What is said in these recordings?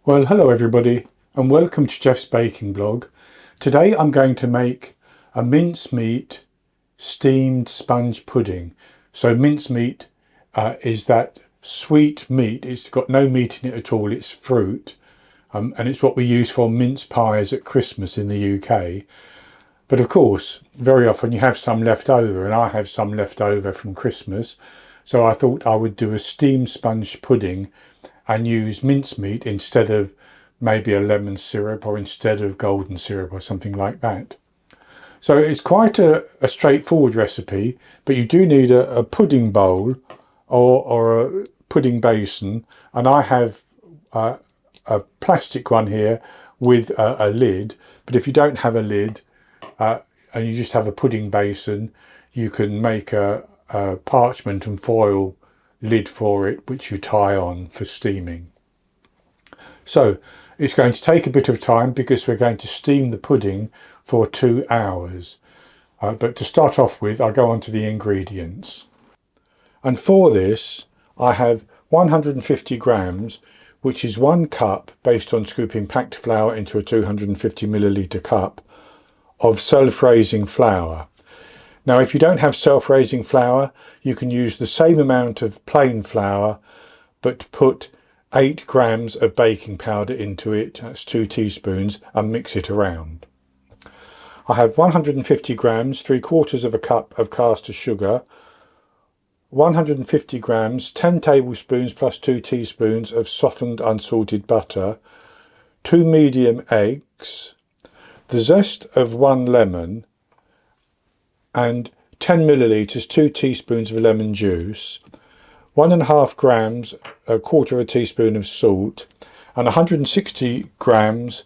Well, hello everybody and welcome to Jeff's Baking Blog. Today I'm going to make a mincemeat steamed sponge pudding. So mincemeat is that sweet meat. It's got no meat in it at all, it's fruit. And it's what we use for mince pies at Christmas in the UK. But of course, very often you have some left over, and I have some left over from Christmas. So I thought I would do a steamed sponge pudding and use mincemeat instead of maybe a lemon syrup or instead of golden syrup or something like that. So it's quite a straightforward recipe, but you do need a pudding bowl or a pudding basin, and I have a plastic one here with a lid. But if you don't have a lid and you just have a pudding basin, you can make a parchment and foil lid for it, which you tie on for steaming. So it's going to take a bit of time because we're going to steam the pudding for 2 hours. But to start off with, I'll go on to the ingredients. And for this, I have 150 grams, which is 1 cup, based on scooping packed flour into a 250 milliliter cup, of self-raising flour. Now, if you don't have self-raising flour, you can use the same amount of plain flour, but put 8 grams of baking powder into it, that's 2 teaspoons, and mix it around. I have 150 grams, 3/4 of a cup of caster sugar, 150 grams, 10 tablespoons plus 2 teaspoons of softened unsalted butter, 2 medium eggs, the zest of 1 lemon, and 10 millilitres, 2 teaspoons of lemon juice, 1.5 grams, 1/4 teaspoon of salt, and 160 grams,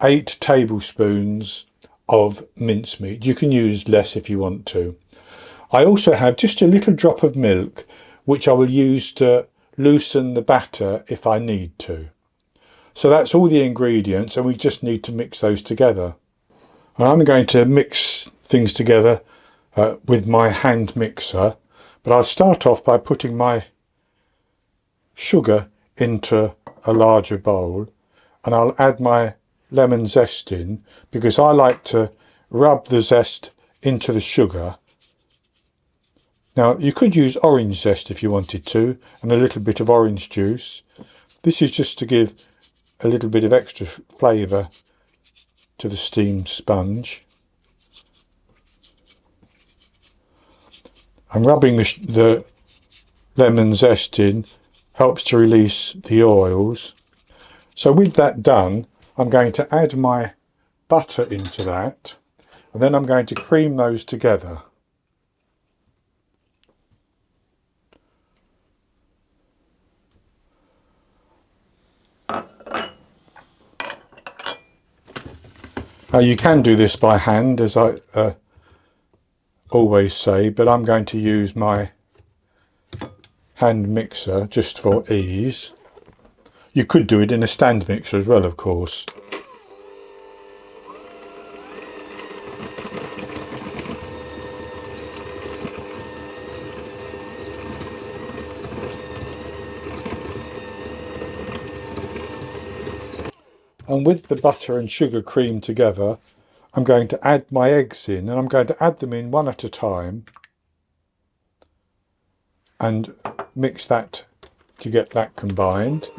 8 tablespoons of mincemeat. You can use less if you want to. I also have just a little drop of milk, which I will use to loosen the batter if I need to. So that's all the ingredients, and we just need to mix those together. And I'm going to mix things together with my hand mixer, but I'll start off by putting my sugar into a larger bowl, and I'll add my lemon zest in, because I like to rub the zest into the sugar. Now, you could use orange zest if you wanted to, and a little bit of orange juice. This is just to give a little bit of extra flavour to the steamed sponge. And rubbing the lemon zest in helps to release the oils. So with that done, I'm going to add my butter into that, and then I'm going to cream those together. Now you can do this by hand, as I always say, but I'm going to use my hand mixer just for ease. You could do it in a stand mixer as well, of course. And with the butter and sugar cream together, I'm going to add my eggs in, and I'm going to add them in one at a time and mix that to get that combined.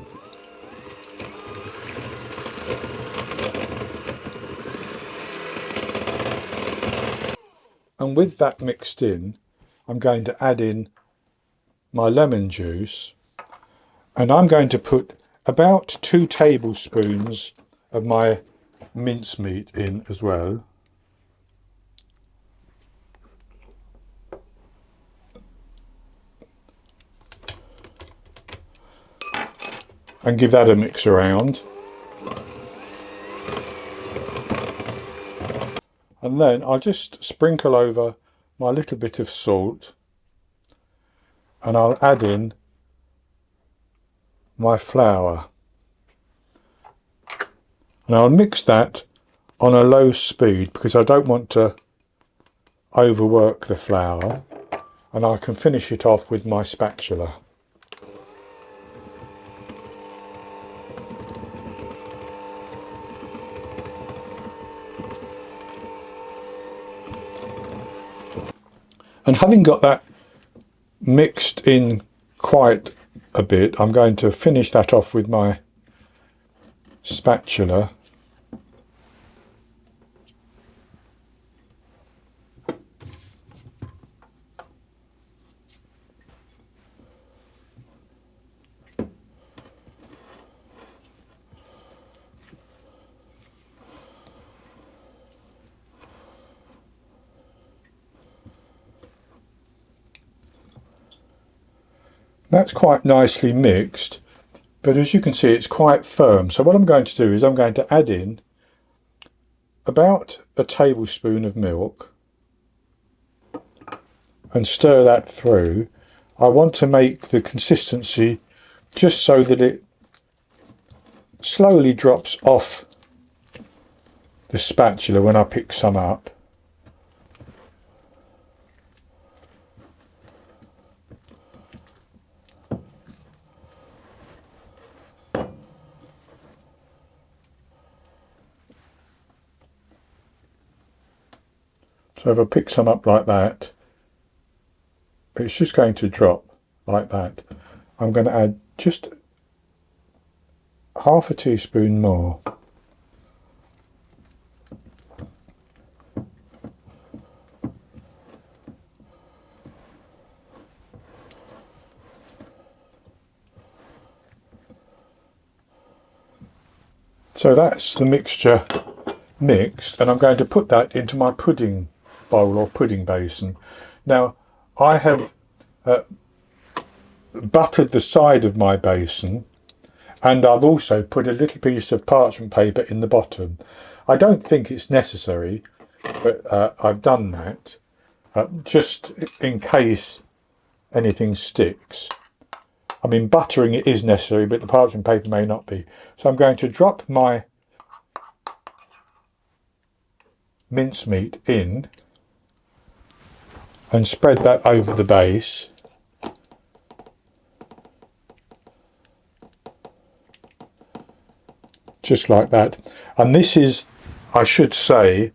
And with that mixed in, I'm going to add in my lemon juice, and I'm going to put about 2 tablespoons of my mincemeat in as well. And give that a mix around. And then I'll just sprinkle over my little bit of salt, and I'll add in my flour. And I'll mix that on a low speed because I don't want to overwork the flour, and I can finish it off with my spatula. And having got that mixed in quite a bit, I'm going to finish that off with my spatula. That's quite nicely mixed, but as you can see it's quite firm. So what I'm going to do is I'm going to add in about a tablespoon of milk and stir that through. I want to make the consistency just so that it slowly drops off the spatula when I pick some up. So if I pick some up like that, it's just going to drop like that. I'm going to add just half a teaspoon more. So that's the mixture mixed, and I'm going to put that into my pudding bowl or pudding basin. Now I have buttered the side of my basin, and I've also put a little piece of parchment paper in the bottom. I don't think it's necessary, but I've done that just in case anything sticks. I mean, buttering it is necessary, but the parchment paper may not be. So I'm going to drop my mincemeat in and spread that over the base. Just like that. And this is, I should say,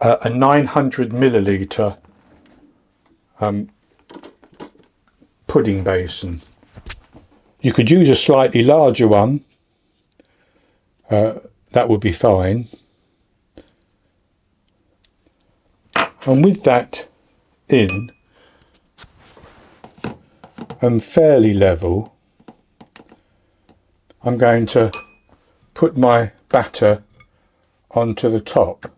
a 900 milliliter pudding basin. You could use a slightly larger one, that would be fine. And with that in and fairly level, I'm going to put my batter onto the top.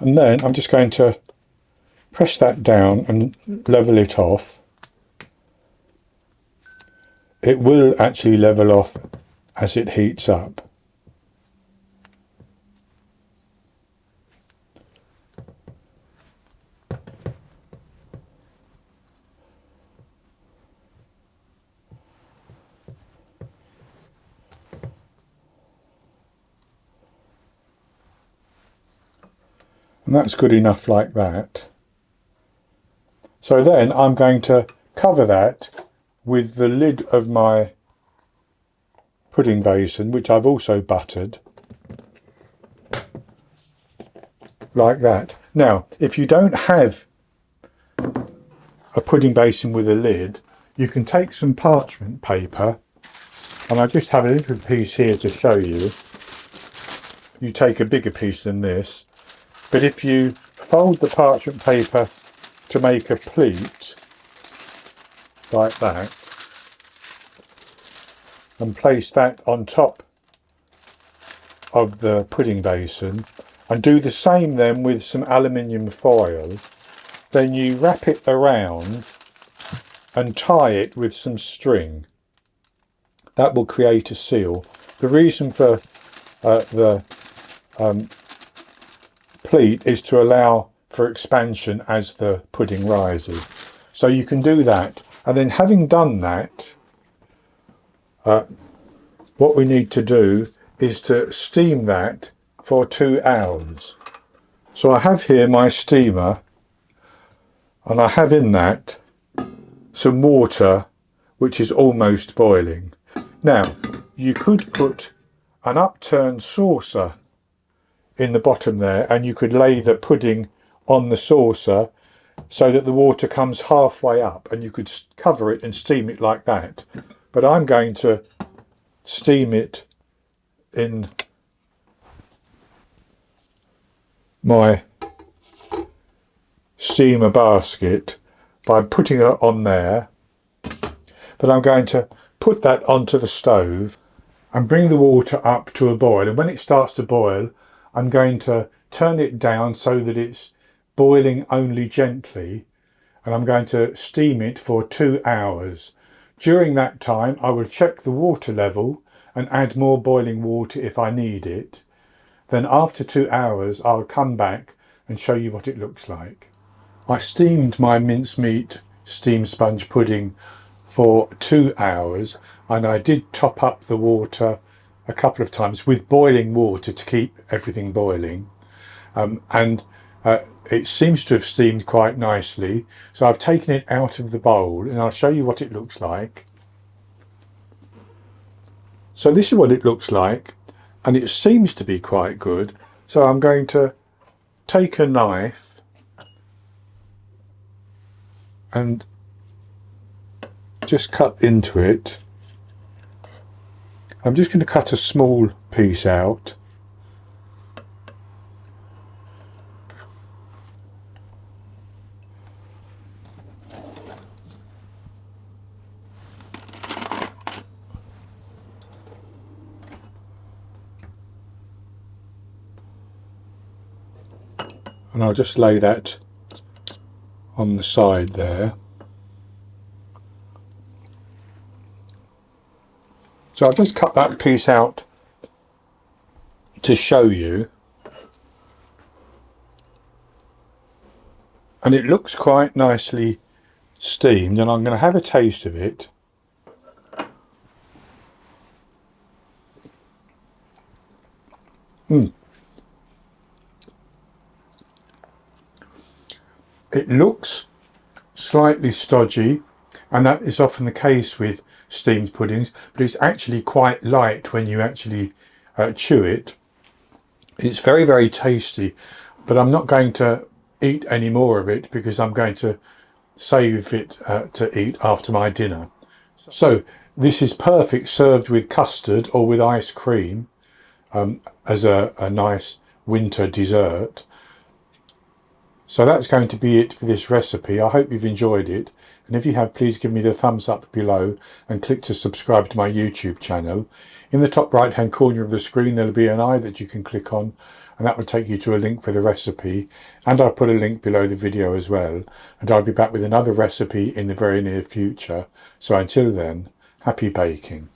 And then I'm just going to press that down and level it off. It will actually level off as it heats up. And that's good enough like that. So then I'm going to cover that with the lid of my pudding basin, which I've also buttered, like that. Now, if you don't have a pudding basin with a lid, you can take some parchment paper, and I just have a little piece here to show you. You take a bigger piece than this, but if you fold the parchment paper to make a pleat like that and place that on top of the pudding basin, and do the same then with some aluminium foil, then you wrap it around and tie it with some string. That will create a seal. The reason for the pleat is to allow for expansion as the pudding rises. So you can do that, and then having done that, what we need to do is to steam that for 2 hours. So I have here my steamer, and I have in that some water which is almost boiling. Now, you could put an upturned saucer in the bottom there, and you could lay the pudding on the saucer so that the water comes halfway up, and you could cover it and steam it like that. But I'm going to steam it in my steamer basket by putting it on there. Then I'm going to put that onto the stove and bring the water up to a boil, and when it starts to boil I'm going to turn it down so that it's boiling only gently, and I'm going to steam it for 2 hours. During that time I will check the water level and add more boiling water if I need it. Then after 2 hours I'll come back and show you what it looks like. I steamed my mincemeat steamed sponge pudding for 2 hours, and I did top up the water a couple of times with boiling water to keep everything boiling, and it seems to have steamed quite nicely. So I've taken it out of the bowl and I'll show you what it looks like. So this is what it looks like, and it seems to be quite good. So I'm going to take a knife and just cut into it. I'm just going to cut a small piece out. And I'll just lay that on the side there. So I've just cut that piece out to show you, and it looks quite nicely steamed, and I'm going to have a taste of it. It looks slightly stodgy, and that is often the case with steamed puddings, but it's actually quite light when you actually chew it. It's very, very tasty, but I'm not going to eat any more of it because I'm going to save it to eat after my dinner. So this is perfect served with custard or with ice cream as a nice winter dessert. So that's going to be it for this recipe. I hope you've enjoyed it, and if you have, please give me the thumbs up below and click to subscribe to my YouTube channel. In the top right hand corner of the screen there'll be an eye that you can click on, and that will take you to a link for the recipe, and I'll put a link below the video as well, and I'll be back with another recipe in the very near future. So until then, happy baking.